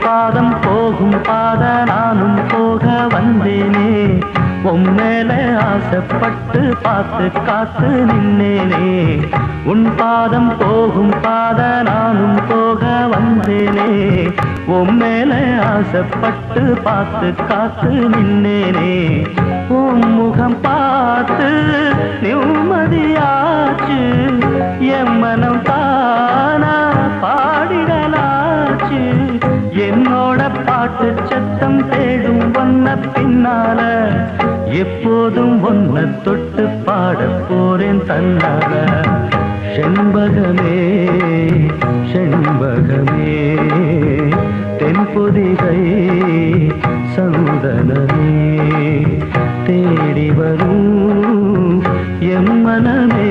பாதம் போகும் பாத நானும் போக வந்தேனே உன் மேல ஆசைப்பட்டு பார்த்து காத்து நின்னேனே உன் பாதம் போகும் பாத நானும் போக வந்தேனே உன் மேல ஆசைப்பட்டு பார்த்து காத்து நின்னேனே உன் முகம் பார்த்து நிம்மதியாச்சு என் மனம் தானா பாடிடலாச்சு என்னோட பாட்டு சத்தம் தேடும் ஒன்ன பின்னால எப்போதும் ஒன்ன தொட்டு பாட போறேன் தன்னால செண்பகமே செண்பகமே தென்பொதிகை சந்தனமே தேடி வரும் எம் மனமே